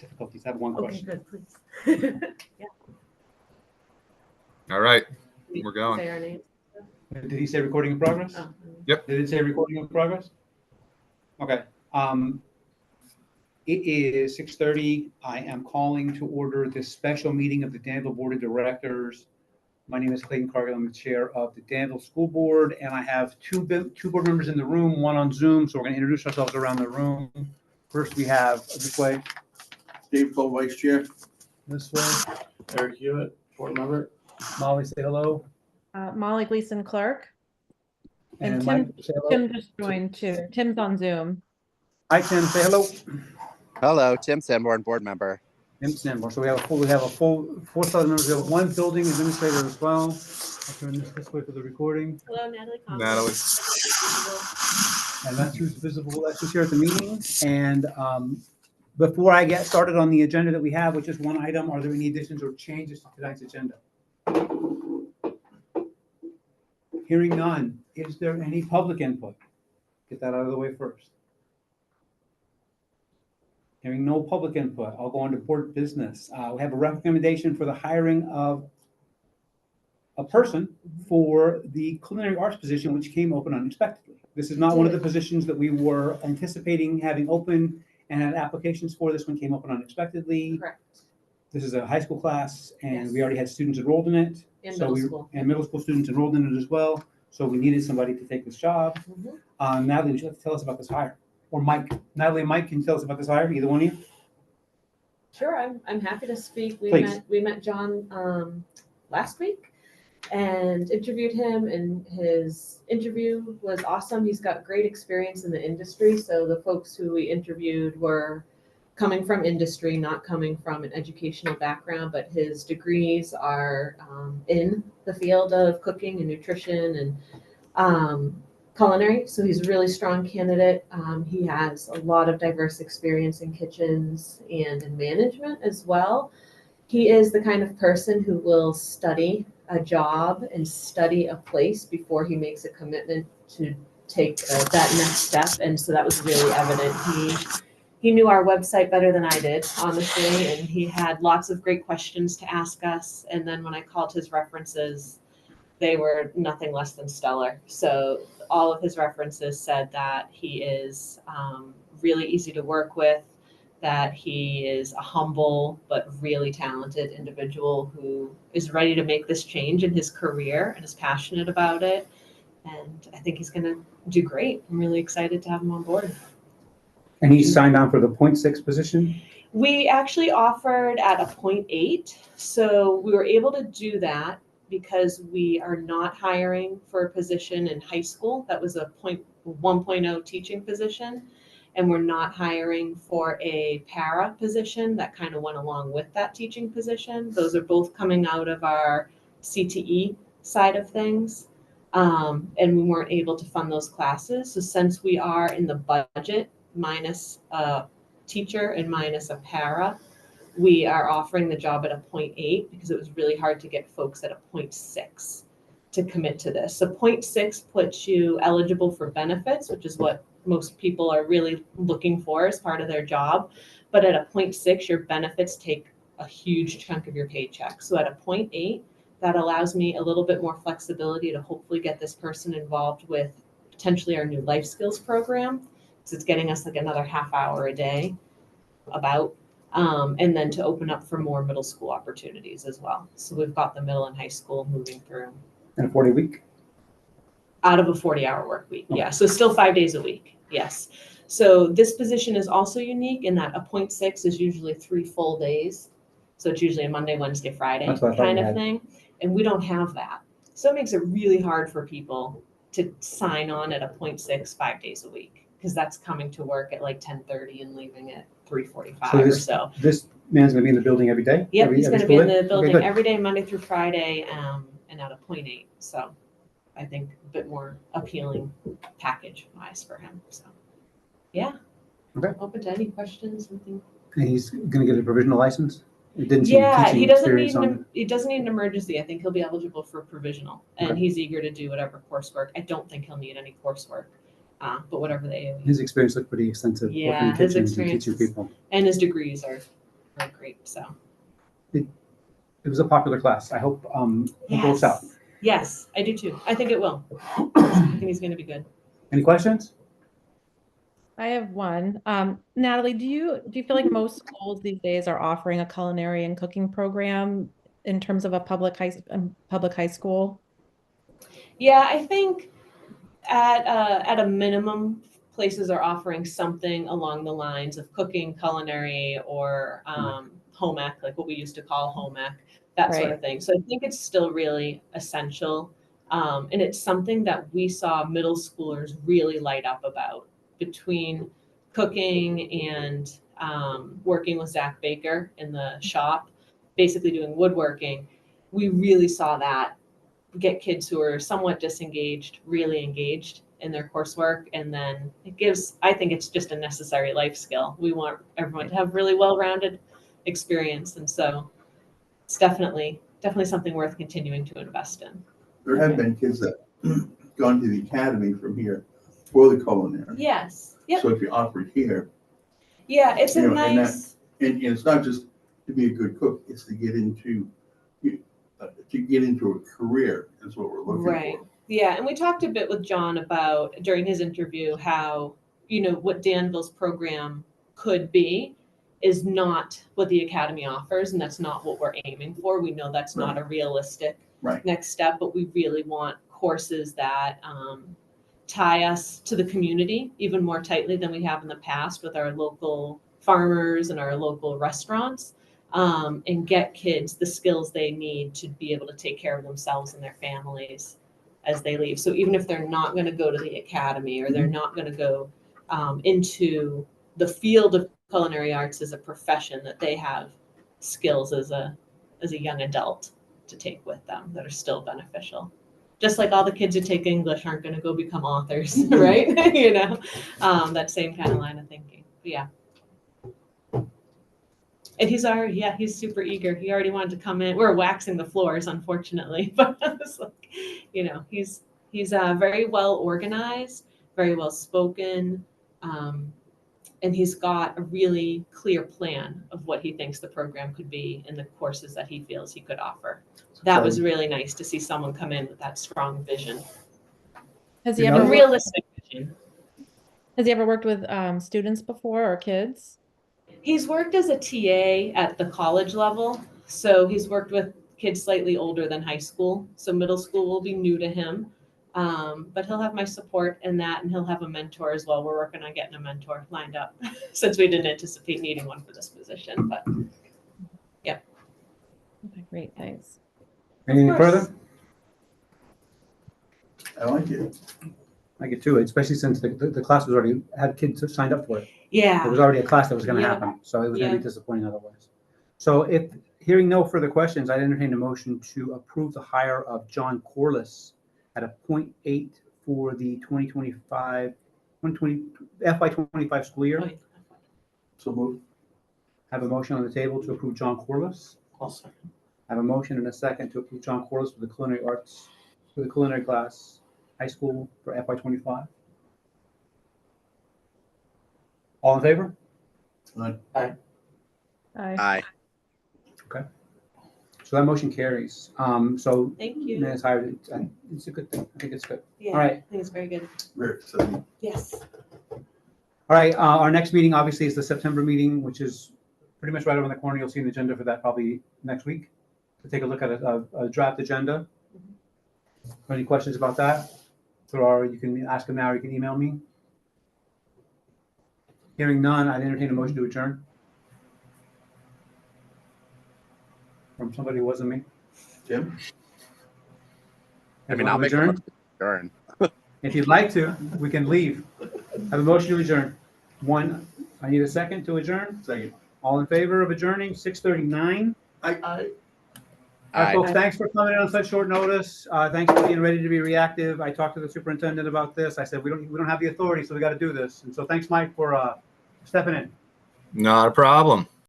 difficulties. I have one Okay, question. good, please. Yeah. All right, we're going. Say our names. Did he say recording in progress? Oh. Yep. Did it say recording in progress? Okay. It is 6:30. I am calling to order this special meeting of the Danville Board of Directors. My name is Clayton Cargill. I'm the chair of the Danville School Board, and I have two board members in the room, one on Zoom, so we're going to introduce ourselves around the room. First, we have this way. Dave Cole, Vice Chair. This way. Eric Hewitt, Board Member. Molly, say hello. Molly Gleason Clerk. And Mike, Tim, say hello. Tim just joined too. Tim's on Zoom. Hi, Tim. Say hello. Hello, Tim Sanborn, board member. Tim Sanborn. So we have a full 4 solid members. We have one building administrator as well. I'll turn this way for the recording. Hello, Natalie. Natalie. And that's who's visible. That's who's here at the meeting. And before I get started on the agenda that we have, which is one item, are there any additions or changes to tonight's agenda? Hearing none. Is there any public input? Get that out of the way first. Hearing no public input, I'll go on to board business. We have a recommendation for the hiring of a person for the culinary arts position, which came open unexpectedly. This is not one of the positions that we were anticipating having open and had applications for. This one came open unexpectedly. Correct. This is a high school class, and Yes. we already had students enrolled in it. In So middle school. And middle school students enrolled in it as well. So we needed somebody to take this job. Natalie, would you like to tell us about this hire? Or Mike? Natalie and Mike, can you tell us about this hire? Either one of you? Sure, I'm happy to speak. Please. We met John last week and interviewed him, and his interview was awesome. He's got great experience in the industry. So the folks who we interviewed were coming from industry, not coming from an educational background, but his degrees are in the field of cooking and nutrition and culinary. So he's a really strong candidate. He has a lot of diverse experience in kitchens and in management as well. He is the kind of person who will study a job and study a place before he makes a commitment to take that next step. And so that was really evident. He knew our website better than I did, honestly, and he had lots of great questions to ask us. And then when I called his references, they were nothing less than stellar. So all of his references said that he is really easy to work with, that he is a humble but really talented individual who is ready to make this change in his career and is passionate about it. And I think he's going to do great. I'm really excited to have him on board. And he signed on for the 0.6 position? We actually offered at a 0.8. So we were able to do that because we are not hiring for a position in high school. That was a 1.0 teaching position. And we're not hiring for a para position that kind of went along with that teaching position. Those are both coming out of our CTE side of things. And we weren't able to fund those classes. So since we are in the budget minus a teacher and minus a para, we are offering the job at a 0.8 because it was really hard to get folks at a 0.6 to commit to this. So 0.6 puts you eligible for benefits, which is what most people are really looking for as part of their job. But at a 0.6, your benefits take a huge chunk of your paycheck. So at a 0.8, that allows me a little bit more flexibility to hopefully get this person involved with potentially our new life skills program. So it's getting us like another half hour a day about, and then to open up for more middle school opportunities as well. So we've got the middle and high school moving through. And a 40 week? Out of a 40-hour work week, yeah. So still 5 days a week, yes. So this position is also unique in that a 0.6 is usually 3 full days. So it's usually a Monday, Wednesday, Friday kind of thing. And we don't have that. So it makes it really hard for people to sign on at a 0.6 5 days a week, because that's coming to work at like 10:30 and leaving at 3:45 or so. This man's going to be in the building every day? Yep, he's going to be in the building Okay, every day, Monday through Friday, and at a 0.8. So I think a bit more appealing package-wise for him. So yeah, Okay. Open to any questions. Anything. And he's going to get a provisional license? It didn't seem Yeah, teaching he doesn't need experience on he doesn't need an emergency. I think he'll be eligible for provisional, and Okay. he's eager to do whatever coursework. I don't think he'll need any coursework, but whatever the AOE. His experience looked pretty extensive. Yeah, working in his kitchens and experience teaching is- people. And his degrees are they're great. So It was a popular class. I hope it works out. Yes, I do too. I think it will. I think he's going to be good. Any questions? I have one. Natalie, do you feel like most schools these days are offering a culinary and cooking program in terms of a public high school? Yeah, I think at a minimum, places are offering something along the lines of cooking, culinary, or home ec, like what we used to call home ec, that sort of Right. thing. So I think it's still really essential. And it's something that we saw middle schoolers really light up about between cooking and working with Zach Baker in the shop, basically doing woodworking. We really saw that get kids who are somewhat disengaged really engaged in their coursework, and then I think it's just a necessary life skill. We want everyone to have really well-rounded experience, and so it's definitely something worth continuing to invest in. There have been kids that gone to the academy from here for the culinary. Yes. Yep. So if you offer it here, Yeah, it's a You know, and nice. and it's not just to be a good cook, it's to get into a career is what we're looking Right. for. Yeah, and we talked a bit with John about during his interview how, what Danville's program could be is not what the academy offers, and that's not what we're aiming for. We know that's not a realistic Right. next step, but we really want courses that tie us to the community even more tightly than we have in the past with our local farmers and our local restaurants. And get kids the skills they need to be able to take care of themselves and their families as they leave. So even if they're not going to go to the academy or they're not going to go into the field of culinary arts as a profession, that they have skills as a young adult to take with them that are still beneficial. Just like all the kids who take English aren't going to go become authors, right? That same kind of line of thinking. But yeah. And he's super eager. He already wanted to come in. We're waxing the floors, unfortunately, but it's like, he's very well organized, very well spoken, and he's got a really clear plan of what he thinks the program could be and the courses that he feels he could offer. That was really nice to see someone come in with that strong vision, Has he You ever know- a realistic vision. Has he ever worked with students before or kids? He's worked as a TA at the college level. So he's worked with kids slightly older than high school. So middle school will be new to him. But he'll have my support in that, and he'll have a mentor as well. We're working on getting a mentor lined up since we didn't anticipate needing one for this position. But Okay, great, thanks. Anything course. further? I like it. I get to it, especially since the class was already had kids signed up for it. yeah. There was already a class that was going to Yeah. happen, so it was going to Yeah. be disappointing otherwise. So if hearing no further questions, I entertain a motion to approve the hire of John Corliss at a 0.8 for the 2025, 2020 FY25 school year. Wait. So move. Have a motion on the table to approve John Corliss. I'll second. I have a motion and a second to approve John Corliss for the culinary arts, for the culinary class, high school for FY25. All in favor? Aye. Aye. So that motion carries. So Thank you. Ms. hired, it's a good thing. I think it's good. Yeah, All right. I think it's very good. Very exciting. Yes. All right, our next meeting obviously is the September meeting, which is pretty much right around the corner. You'll see an agenda for that probably next week to take a look at a draft agenda. Any questions about that? You can ask them now, or you can email me. Hearing none, I'd entertain a motion to adjourn. From somebody who wasn't me. Tim? I mean, I'll make a adjourn. motion to adjourn. If you'd like to, we can leave. Have a motion to adjourn. I need a second to adjourn. Second. All in favor of adjourning, 6:39? I All right, Aye. folks, thanks for coming in on such short notice. Thanks for being ready to be reactive. I talked to the superintendent about this. I said, we don't have the authority, so we got to do this. And so thanks, Mike, for stepping in. Not a problem.